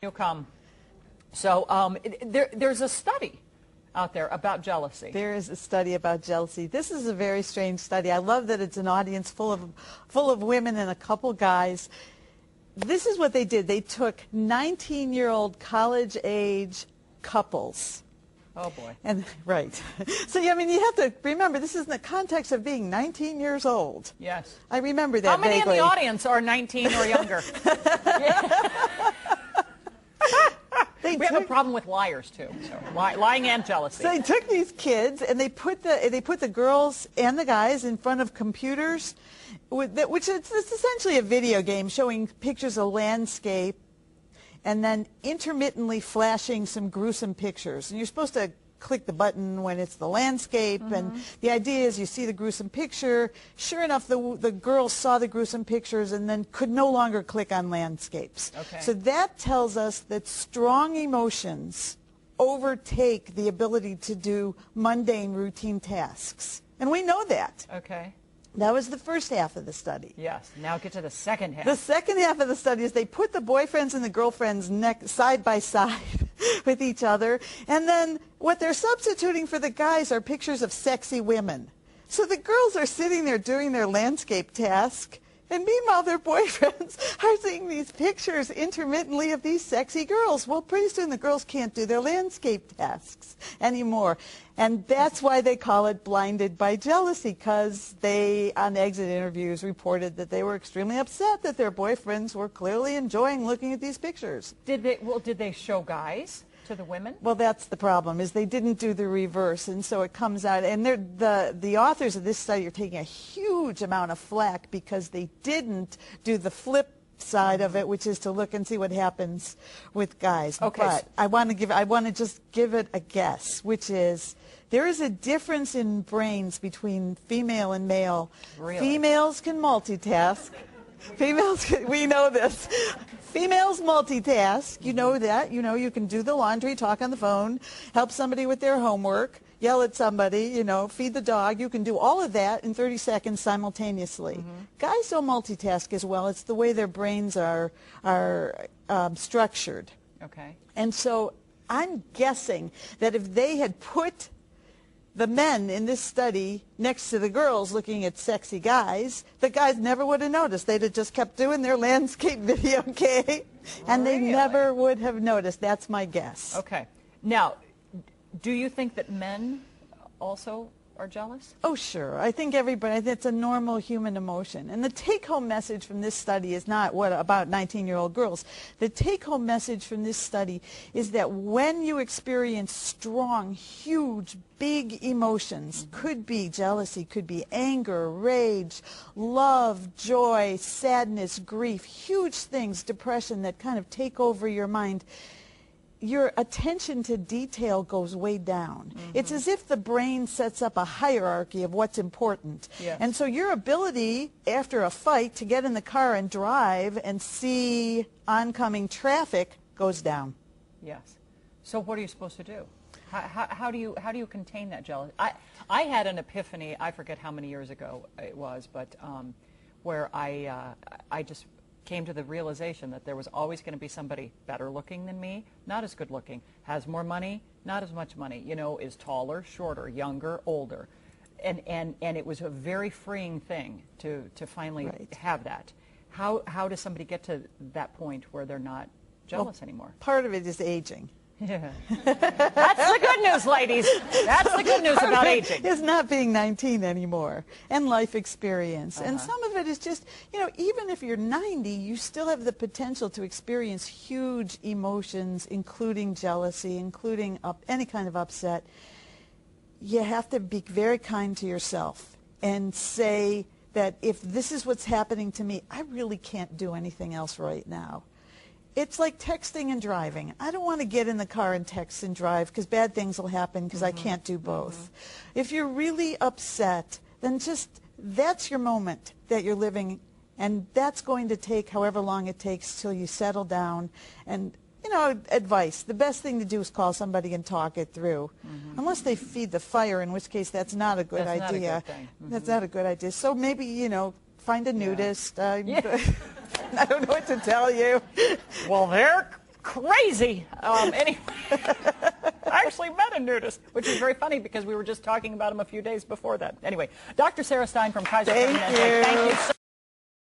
You come. So there's a study out there about jealousy. There is a study about jealousy. This is a very strange study. I love that it's an audience full of women and a couple guys. This is what they did. They took 19-year-old college-age couples. Oh, boy. And right. So, I mean, you have to remember, this is in the context of being 19 years old. Yes. I remember that How many vaguely. in the audience are 19 or younger? We have a problem with liars, too. So, lying and jealousy. So they took these kids and they put the girls and the guys in front of computers, which is essentially a video game showing pictures of landscape and then intermittently flashing some gruesome pictures. And you're supposed to click the button when it's the landscape, and the idea is you see the gruesome picture. Sure enough, the girls saw the gruesome pictures and then could no longer click on landscapes. Okay. So that tells us that strong emotions overtake the ability to do mundane, routine tasks. And we know that. Okay. That was the first half of the study. Yes. Now get to the second half. The second half of the study is they put the boyfriends and the girlfriends side by side with each other, and then what they're substituting for the guys are pictures of sexy women. So the girls are sitting there doing their landscape task, and meanwhile their boyfriends are seeing these pictures intermittently of these sexy girls. Well, pretty soon the girls can't do their landscape tasks anymore. And that's why they call it blinded by jealousy, because they, on exit interviews, reported that they were extremely upset that their boyfriends were clearly enjoying looking at these pictures. Did they show guys to the women? Well, that's the problem, is they didn't do the reverse, and so it comes out, and the authors of this study are taking a huge amount of flack because they didn't do the flip side of it, which is to look and see what happens with guys. Okay. But I want to just give it a guess, which is there is a difference in brains between female and male. Really? Females can multitask. We know this. Females multitask. You know that. You know you can do the laundry, talk on the phone, help somebody with their homework, yell at somebody, feed the dog. You can do all of that in 30 seconds simultaneously. Guys don't multitask as well. It's the way their brains are structured. Okay. And so I'm guessing that if they had put the men in this study next to the girls looking at sexy guys, the guys never would have noticed. They'd have just kept doing their landscape video game, and they never would have noticed. That's my guess. Okay. Now, do you think that men also are jealous? Oh, sure. I think everybody, that's a normal human emotion. And the take-home message from this study is not about 19-year-old girls. The take-home message from this study is that when you experience strong, huge, big emotions, could be jealousy, could be anger, rage, love, joy, sadness, grief, huge things, depression that kind of take over your mind, your attention to detail goes way down. It's as if the brain sets up a hierarchy of what's important. Yes. And so your ability, after a fight, to get in the car and drive and see oncoming traffic goes down. Yes. So what are you supposed to do? How do you contain that jealousy? I had an epiphany, I forget how many years ago it was, but where I just came to the realization that there was always going to be somebody better looking than me, not as good looking, has more money, not as much money, is taller, shorter, younger, older. And it was a very freeing thing to finally have that. How does somebody get to that point where they're not jealous anymore? Part of it is aging. Yeah. That's the good news, ladies. That's the good news about aging. It's not being 19 anymore, and life experience. And some of it is just, even if you're 90, you still have the potential to experience huge emotions, including jealousy, including any kind of upset. You have to be very kind to yourself and say that if this is what's happening to me, I really can't do anything else right now. It's like texting and driving. I don't want to get in the car and text and drive because bad things will happen because I can't do both. If you're really upset, then that's your moment that you're living, and that's going to take however long it takes till you settle down. And, advice, the best thing to do is call somebody and talk it through. Unless they feed the fire, in which case that's not a good idea. Not a good thing. That's not a good idea. So maybe, find a nudist. I don't know what to tell you. Well, crazy. Anyway, I actually met a nudist, which is very funny because we were just talking about him a few days before that. Anyway, Dr. Sara Stein from Kaiser. Thank you. Thank you so